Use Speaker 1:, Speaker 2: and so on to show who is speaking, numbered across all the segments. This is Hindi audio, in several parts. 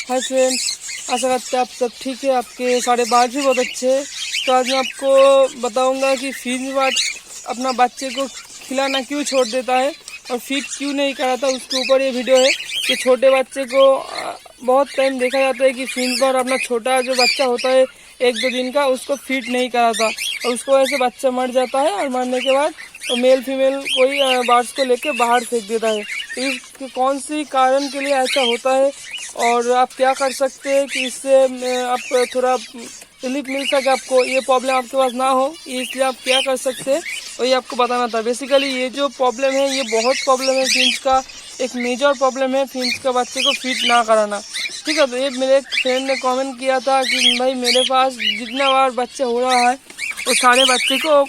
Speaker 1: हाय फ्रेंड्स, आशा करते हैं आप सब ठीक है। आपके सारे बात भी बहुत अच्छे हैं। तो आज मैं आपको बताऊंगा कि फीड बाट अपना बच्चे को खिलाना क्यों छोड़ देता है और फीड क्यों नहीं कराता, उसके ऊपर ये वीडियो है। कि छोटे बच्चे को बहुत टाइम देखा जाता है कि फीड बाट अपना छोटा जो बच्चा होता है 1-2 दिन का, उसको फीड नहीं कराता और उसको ऐसे बच्चा मर जाता है और मरने के बाद तो मेल फीमेल कोई बार्ड्स को लेके बाहर फेंक देता है। तो इसके कौन सी कारण के लिए ऐसा होता है और आप क्या कर सकते हैं कि इससे आप थोड़ा रिलीफ मिल सके, आपको ये प्रॉब्लम आपके पास ना हो, इसलिए आप क्या कर सकते हैं वही आपको बताना था। बेसिकली ये जो प्रॉब्लम है ये बहुत प्रॉब्लम है फिंच का, एक मेजर प्रॉब्लम है फिंच का बच्चे को फीड ना कराना। ठीक है, तो ये मेरे एक फ्रेंड ने कमेंट किया था कि भाई मेरे पास जितना बार बच्चे हो रहा है वो सारे बच्चे को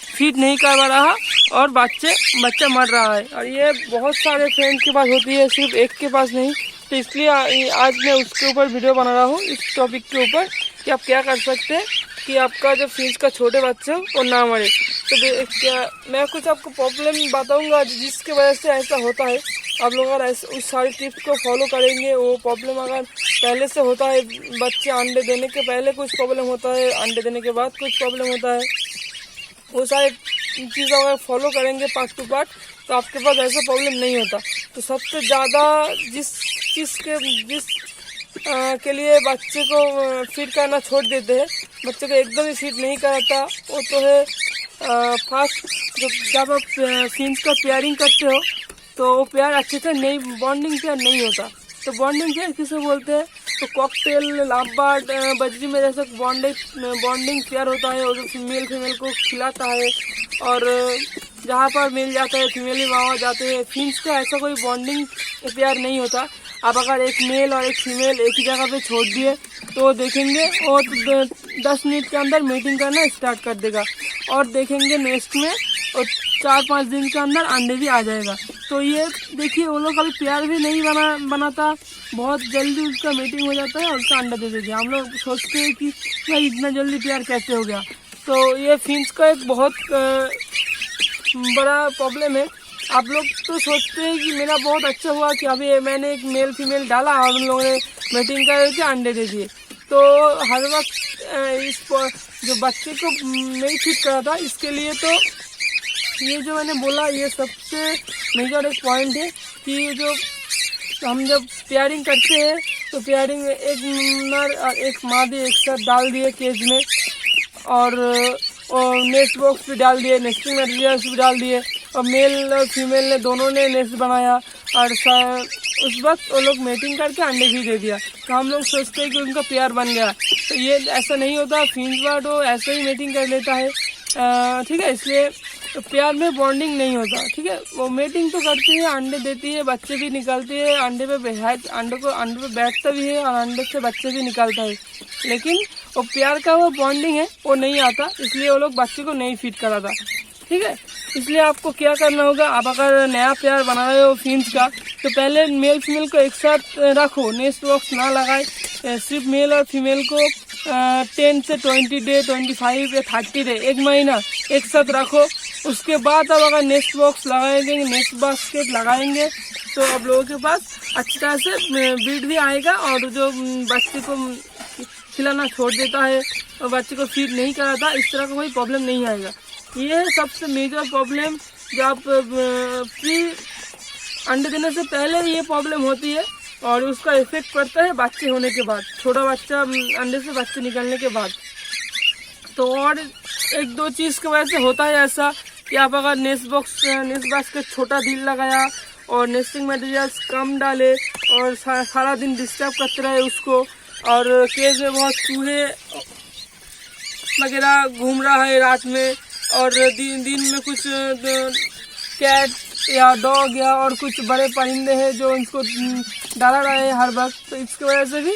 Speaker 1: फीड नहीं करवा रहा और बच्चा मर रहा है। और ये बहुत सारे फ्रेंड्स के पास होती है, सिर्फ एक के पास नहीं। तो इसलिए आज मैं उसके ऊपर वीडियो बना रहा हूँ, इस टॉपिक के ऊपर कि आप क्या कर सकते हैं कि आपका जो फिंच का छोटे बच्चे हो वो ना मरे। तो क्या मैं कुछ आपको प्रॉब्लम बताऊंगा जिसके वजह से ऐसा होता है। आप लोग अगर ऐसे उस सारी टिप्स को फॉलो करेंगे, वो प्रॉब्लम अगर पहले से होता है, बच्चे अंडे देने के पहले कुछ प्रॉब्लम होता है, अंडे देने के बाद कुछ प्रॉब्लम होता है, वो सारे चीज़ अगर फॉलो करेंगे पार्ट टू पार्ट तो आपके पास ऐसा प्रॉब्लम नहीं होता। तो सबसे ज़्यादा जिस के लिए बच्चे को फीड करना छोड़ देते हैं, बच्चे को एकदम ही फीड नहीं कराता, वो तो है फर्स्ट जब आप फिंच का पेयरिंग करते हो तो वो पेयर अच्छे से नहीं, बॉन्डिंग पेयर नहीं होता। तो बॉन्डिंग पेयर किसे बोलते हैं? तो कॉकटेल, लवबर्ड, बजरी में जैसे बॉन्डिंग पेयर होता है, और मेल फीमेल को खिलाता है और जहाँ पर मिल जाता है फीमेल ही वहाँ जाते हैं। फिंच का ऐसा कोई बॉन्डिंग पेयर नहीं होता। आप अगर एक मेल और एक फीमेल एक ही जगह पे छोड़ दिए तो देखेंगे और 10 मिनट के अंदर मीटिंग करना स्टार्ट कर देगा और देखेंगे नेक्स्ट में और 4-5 दिन के अंदर अंडे भी आ जाएगा। तो ये देखिए वो लोग कभी प्यार भी नहीं बनाता, बहुत जल्दी उसका मीटिंग हो जाता है और उसका अंडा दे देते हैं। हम लोग सोचते हैं कि भाई इतना जल्दी प्यार कैसे हो गया। तो ये फिंच का एक बहुत बड़ा प्रॉब्लम है। आप लोग तो सोचते हैं कि मेरा बहुत अच्छा हुआ कि अभी मैंने एक मेल फीमेल डाला और उन लोगों ने मीटिंग करके अंडे दे दिए। तो हर वक्त इस जो बच्चे को नहीं ठीक करा था, इसके लिए तो ये जो मैंने बोला ये सबसे मेजर एक पॉइंट है कि जो हम जब पेयरिंग करते हैं तो पेयरिंग में एक नर और एक मादी एक साथ डाल दिए केज में और नेस्ट बॉक्स भी डाल दिए, नेस्टिंग मटेरियल्स भी डाल दिए और मेल और फीमेल ने दोनों ने नेस्ट बनाया और उस वक्त वो लोग मेटिंग करके अंडे भी दे दिया। तो हम लोग सोचते हैं कि उनका पेयर बन गया, तो ये ऐसा नहीं होता। फिंच बर्ड वो ऐसे ही मेटिंग कर लेता है, ठीक है। इसलिए प्यार में बॉन्डिंग नहीं होता, ठीक है। वो मेटिंग तो करती है, अंडे देती है, बच्चे भी निकलती है, अंडे पे बैठता भी है और अंडे से बच्चे भी निकलता है, लेकिन वो प्यार का वो बॉन्डिंग है वो नहीं आता, इसलिए वो लोग बच्चे को नहीं फीड कराता, ठीक है। इसलिए आपको क्या करना होगा, आप अगर नया प्यार बना रहे हो फिंच का तो पहले मेल फीमेल को एक साथ रखो, नेस्ट बॉक्स ना लगाए, सिर्फ मेल और फीमेल को 10 से 20 डे, 25 या 30 डे, 1 महीना एक साथ रखो। उसके बाद अब अगर नेस्ट बॉक्स लगाएंगे, नेस्ट बास्केट लगाएंगे तो आप लोगों के पास अच्छी तरह से ब्रीड भी आएगा और जो बच्चे को खिलाना छोड़ देता है और बच्चे को फीड नहीं कराता, इस तरह का कोई प्रॉब्लम नहीं आएगा। ये है सबसे मेजर प्रॉब्लम। जो आप प्री अंडे देने से पहले ये प्रॉब्लम होती है और उसका इफेक्ट पड़ता है बच्चे होने के बाद, छोटा बच्चा अंडे से बच्चे निकलने के बाद। तो और 1-2 चीज़ की वजह से होता है ऐसा कि आप अगर नेस्ट बास्केट छोटा दिल लगाया और नेस्टिंग मटेरियल्स कम डाले और सारा दिन डिस्टर्ब करते रहे उसको, और केज में बहुत चूहे वगैरह घूम रहा है रात में और दिन में कुछ कैट या डॉग या और कुछ बड़े परिंदे हैं जो उनको डाला रहे हैं हर वक्त, तो इसकी वजह से भी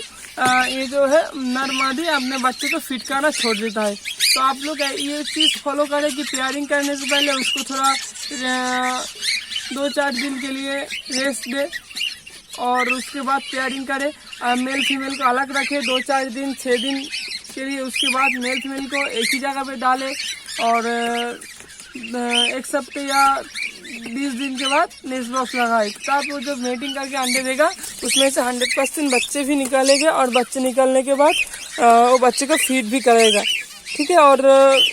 Speaker 1: ये जो है नर मादी अपने बच्चे को फीड करना छोड़ देता है। तो आप लोग ये चीज़ फॉलो करें कि पेयरिंग करने से पहले उसको थोड़ा 2-4 दिन के लिए रेस्ट दे और उसके बाद पेयरिंग करें। मेल फीमेल को अलग रखें 2-4 दिन, 6 दिन के लिए। उसके बाद मेल फीमेल को एक ही जगह पे डालें और 1 हफ्ते या 20 दिन के बाद नेस्ट बॉक्स लगाए, तब वो जब मेटिंग करके अंडे देगा उसमें से 100% बच्चे भी निकालेगा और बच्चे निकालने के बाद वो बच्चे को फीड भी करेगा। ठीक है, और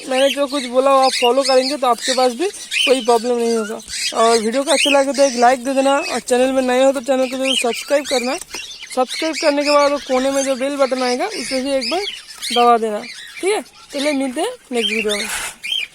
Speaker 1: मैंने जो कुछ बोला वो आप फॉलो करेंगे तो आपके पास भी कोई प्रॉब्लम नहीं होगा। और वीडियो को अच्छा लगे तो एक लाइक दे देना, और चैनल में नए हो तो चैनल को जरूर सब्सक्राइब करना। सब्सक्राइब करने के बाद वो कोने में जो बेल बटन आएगा उसे भी एक बार दबा देना। ठीक है, चलिए मिलते हैं नेक्स्ट वीडियो में।